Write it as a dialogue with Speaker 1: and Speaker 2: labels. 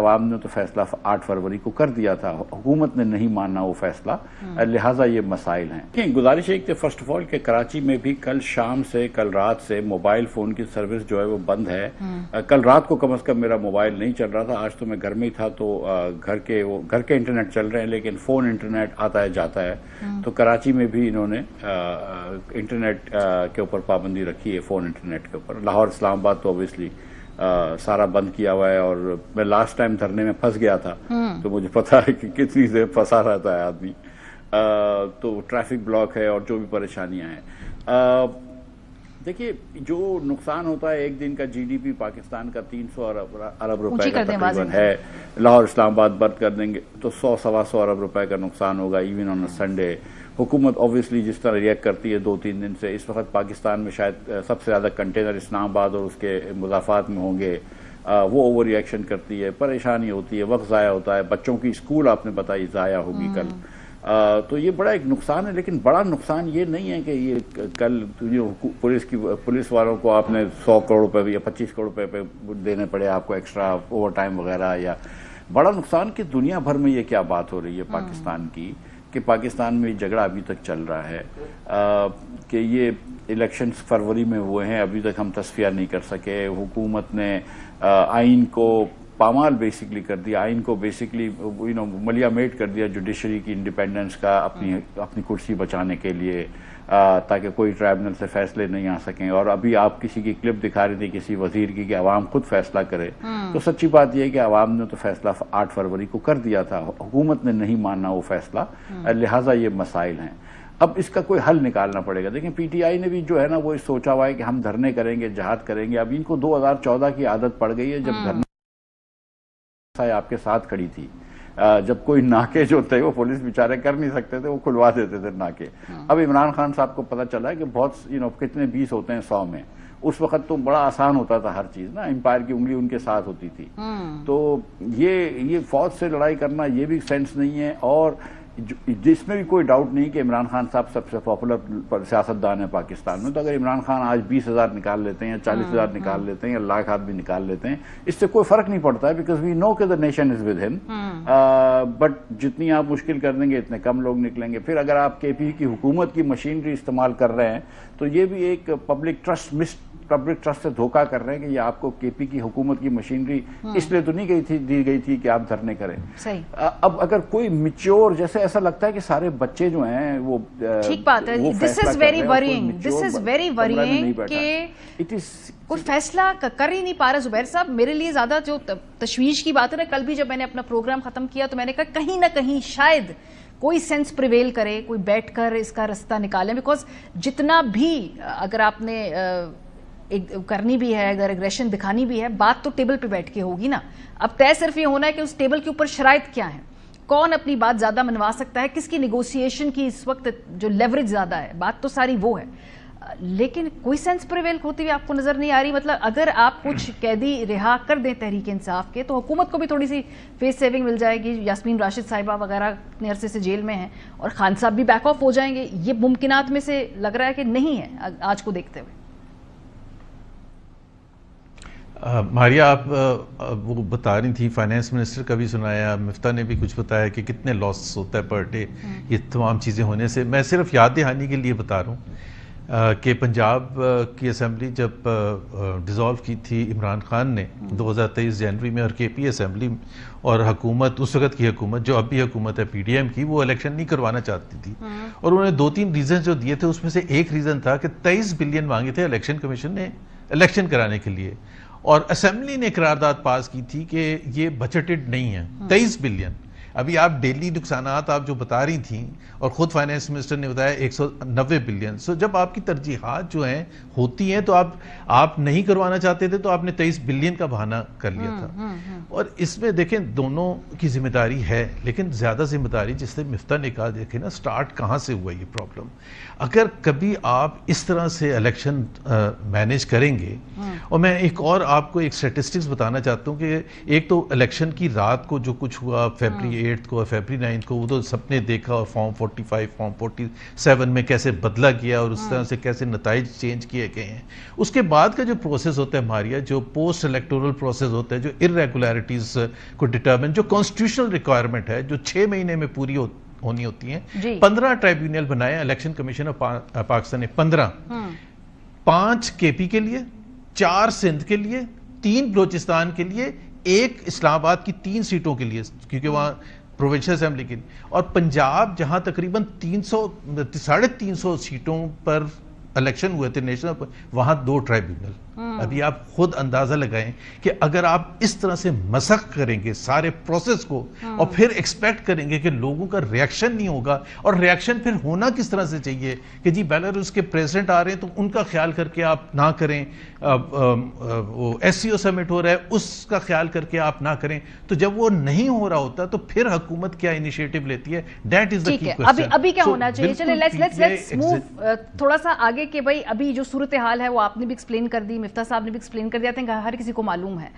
Speaker 1: عوام نے تو فیصلہ 8 فروری کو کر دیا تھا، حکومت نے نہیں ماننا وہ فیصلہ، لہٰذا یہ مسائل ہیں۔ گزارش ایک تو فرسٹ آف آل کہ کراچی میں بھی کل شام سے کل رات سے موبائل فون کی سروس جو ہے وہ بند ہے۔ کل رات کو کم از کم میرا موبائل نہیں چل رہا تھا، آج تو میں گھر میں ہی تھا تو گھر کے انٹرنیٹ چل رہے ہیں، لیکن فون انٹرنیٹ آتا ہے جاتا ہے۔ تو کراچی میں بھی انہوں نے انٹرنیٹ کے اوپر پابندی رکھی ہے، فون انٹرنیٹ کے اوپر۔ لاہور اسلام آباد تو اوبیسلی سارا بند کیا ہوا ہے، اور میں لاسٹ ٹائم دھرنے میں پھنس گیا تھا تو مجھے پتا ہے کہ کتنی دیر پھنسا رہتا ہے آدمی، تو ٹریفک بلاک ہے اور جو بھی پریشانیاں ہیں۔ دیکھیے جو نقصان ہوتا ہے ایک دن کا جی ڈی پی پاکستان کا 300 ارب روپے کا تقریباً ہے، لاہور اسلام آباد بند کر دیں گے تو 100-125 ارب روپے کا نقصان ہوگا ایون آن سنڈے۔ حکومت اوبیسلی جس طرح ریئیکٹ کرتی ہے 2-3 دن سے، اس وقت پاکستان میں شاید سب سے زیادہ کنٹینر اسلام آباد اور اس کے مضافات میں ہوں گے، وہ اوور ری ایکشن کرتی ہے، پریشانی ہوتی ہے، وقت ضائع ہوتا ہے، بچوں کی اسکول آپ نے بتائی ضائع ہوگی کل، تو یہ بڑا ایک نقصان ہے۔ لیکن بڑا نقصان یہ نہیں ہے کہ یہ کل پولیس والوں کو آپ نے 100 کروڑ روپے یا 25 کروڑ روپے دینے پڑے آپ کو ایکسٹرا اوور ٹائم وغیرہ، یا بڑا نقصان کہ دنیا بھر میں یہ کیا بات ہو رہی ہے پاکستان کی، کہ پاکستان میں جھگڑا ابھی تک چل رہا ہے، کہ یہ الیکشنز فروری میں ہوئے ہیں، ابھی تک ہم تصفیہ نہیں کر سکے۔ حکومت نے آئین کو پامال بیسکلی کر دیا، آئین کو بیسکلی ملیا میٹ کر دیا جوڈیشری کی انڈیپینڈنس کا اپنی کرسی بچانے کے لیے، تاکہ کوئی ٹرائبونل سے فیصلے نہیں آ سکیں۔ اور ابھی آپ کسی کی کلپ دکھا رہی تھی کسی وزیر کی کہ عوام خود فیصلہ کرے، تو سچی بات یہ ہے کہ عوام نے تو فیصلہ 8 فروری کو کر دیا تھا، حکومت نے نہیں ماننا وہ فیصلہ، لہٰذا یہ مسائل ہیں۔ اب اس کا کوئی حل نکالنا پڑے گا۔ دیکھیں پی ٹی آئی نے بھی جو ہے نا وہ سوچا ہوا ہے کہ ہم دھرنے کریں گے، جہاد کریں گے۔ اب ان کو 2014 کی عادت پڑ گئی ہے، جب دھرنا آپ کے ساتھ کھڑی تھی، جب کوئی ناکے جو تھے وہ پولیس بیچارے کر نہیں سکتے تھے، وہ کھلوا دیتے تھے ناکے۔ اب عمران خان صاحب کو پتہ چلا ہے کہ بہت کتنے 20 ہوتے ہیں 100 میں، اس وقت تو بڑا آسان ہوتا تھا ہر چیز نا، امپائر کی انگلی ان کے ساتھ ہوتی تھی۔ تو یہ فوج سے لڑائی کرنا یہ بھی سینس نہیں ہے، اور جس میں بھی کوئی ڈاؤٹ نہیں کہ عمران خان صاحب سب سے پاپولر سیاستدان ہے پاکستان میں، تو اگر عمران خان آج 20,000 نکال لیتے ہیں یا 40,000 نکال لیتے ہیں یا لاکھ آدمی نکال لیتے ہیں، اس سے کوئی فرق نہیں پڑتا ہے، بیکاز وی نو کہ دا نیشن از ود ہم۔ بٹ جتنی آپ مشکل کر دیں گے اتنے کم لوگ نکلیں گے۔ پھر اگر آپ کے پی کی حکومت کی مشینری استعمال کر رہے ہیں تو یہ بھی ایک پبلک ٹرسٹ سے دھوکہ کر رہے ہیں کہ یہ آپ کو کے پی کی حکومت کی مشینری اس لیے تو نہیں دی گئی تھی کہ آپ دھرنے کریں۔ اب اگر کوئی میچور، جیسے ایسا لگتا ہے کہ سارے بچے جو ہیں وہ ٹھیک بات ہے،
Speaker 2: دس از ویری ورینگ کہ کوئی فیصلہ کر ہی نہیں پا رہا۔ زبیر صاحب میرے لیے زیادہ جو تشویش کی بات ہے نا، کل بھی جب میں نے اپنا پروگرام ختم کیا تو میں نے کہا کہیں نہ کہیں شاید کوئی سینس پریویل کرے، کوئی بیٹھ کر اس کا رستہ نکالیں، بیکاز جتنا بھی اگر آپ نے کرنی بھی ہے، اگر ایگریشن دکھانی بھی ہے، بات تو ٹیبل پہ بیٹھ کے ہوگی نا۔ اب طے صرف یہ ہونا ہے کہ اس ٹیبل کے اوپر شرائط کیا ہیں، کون اپنی بات زیادہ منوا سکتا ہے، کس کی نیگوسیشن کی اس وقت جو لیوریج زیادہ ہے، بات تو ساری وہ ہے، لیکن کوئی سینس پریویل ہوتی ہوئی آپ کو نظر نہیں آ رہی۔ مطلب اگر آپ کچھ قیدی رہا کر دیں تحریک انصاف کے تو حکومت کو بھی تھوڑی سی فیس سیونگ مل جائے گی، یاسمین راشد صاحبہ وغیرہ اتنے عرصے سے جیل میں ہیں اور خان صاحب بھی بیک آف ہو جائیں گے، یہ ممکنات میں سے لگ رہا ہے کہ نہیں ہے آج کو دیکھتے ہوئے۔
Speaker 3: ماریہ آپ وہ بتا رہی تھی، فائنانس منسٹر کا بھی سنایا، مفتاح نے بھی کچھ بتایا کہ کتنے لاس ہوتا ہے پر ڈے یہ تمام چیزیں ہونے سے۔ میں صرف یاد دہانی کے لیے بتا رہا ہوں کہ پنجاب کی اسمبلی جب ڈیزالو کی تھی عمران خان نے 2023 جنوری میں، اور کے پی اسمبلی اور حکومت، اس وقت کی حکومت جو اب بھی حکومت ہے پی ڈی ایم کی، وہ الیکشن نہیں کروانا چاہتی تھی، اور انہوں نے 2-3 ریزن جو دیے تھے، اس میں سے ایک ریزن تھا کہ 23 بلین مانگے تھے الیکشن کمیشن نے الیکشن کرانے کے لیے، اور اسمبلی نے قرارداد پاس کی تھی کہ یہ بجٹڈ نہیں ہے 23 بلین۔ ابھی آپ ڈیلی نقصانات آپ جو بتا رہی تھیں، اور خود فائنانس منسٹر نے بتایا 190 بلین۔ سو جب آپ کی ترجیحات جو ہیں ہوتی ہیں تو آپ نہیں کروانا چاہتے تھے تو آپ نے 23 بلین کا بہانہ کر لیا تھا۔ اور اس میں دیکھیں دونوں کی ذمہ داری ہے، لیکن زیادہ ذمہ داری جس سے مفتاح نے کہا، دیکھیں نا سٹارٹ کہاں سے ہوا یہ پرابلم۔ اگر کبھی آپ اس طرح سے الیکشن مینیج کریں گے، اور میں ایک اور آپ کو ایک سٹیٹسٹکس بتانا چاہتا ہوں کہ ایک تو الیکشن کی رات کو جو کچھ ہوا فیبری 8 کو اور فیبری 9 کو، وہ تو سب نے دیکھا، اور فارم 45 فارم 47 میں کیسے بدلا گیا اور اس طرح سے کیسے نتائج چینج کیے گئے ہیں. اس کے بعد کا جو پروسیس ہوتا ہے ماریا، جو پوسٹ الیکٹورل پروسیس ہوتا ہے، جو irregularities کو ڈٹرمن، جو کانسٹیٹیوشنل ریکوائرمنٹ ہے جو 6 مہینے میں پوری ہونی ہوتی ہیں. 15 ٹرائیبیونل بنائے الیکشن کمیشن آف پاکستان نے، 15، 5 کے پی کے لیے، 4 سندھ کے لیے، 3 بلوچستان کے لیے، 1 اسلام آباد کی 3 سیٹوں کے لیے کیونکہ وہاں پروونشل اسمبلی کی، اور پنجاب جہاں تقریباً 350 سیٹوں پر الیکشن ہوئے تھے نیشنل پر، وہاں 2 ٹرائیبیونل. ابھی آپ خود اندازہ لگائیں کہ اگر آپ اس طرح سے مسخ کریں گے سارے پروسیس کو اور پھر ایکسپیکٹ کریں گے کہ لوگوں کا ریاکشن نہیں ہوگا، اور ریاکشن پھر ہونا کس طرح سے چاہیے کہ جی بیلاروس کے پریزیڈنٹ آ رہے ہیں تو ان کا خیال کر کے آپ نہ کریں، وہ ایس سی او سمٹ ہو رہا ہے اس کا خیال کر کے آپ نہ کریں. تو جب وہ نہیں ہو رہا ہوتا تو پھر حکومت کیا انیشیٹو لیتی ہے؟ دیٹ از دی کی کوسچن.
Speaker 2: ابھی کیا ہونا چاہیے؟ چلیں لیٹس موو تھوڑا سا آگے کہ بھائی ابھی جو صورتحال ہے وہ آپ نے بھی ایکسپلین کر دی، مفتاح صاحب نے بھی ایکسپلین کر دیا، ہر کسی کو معلوم ہے.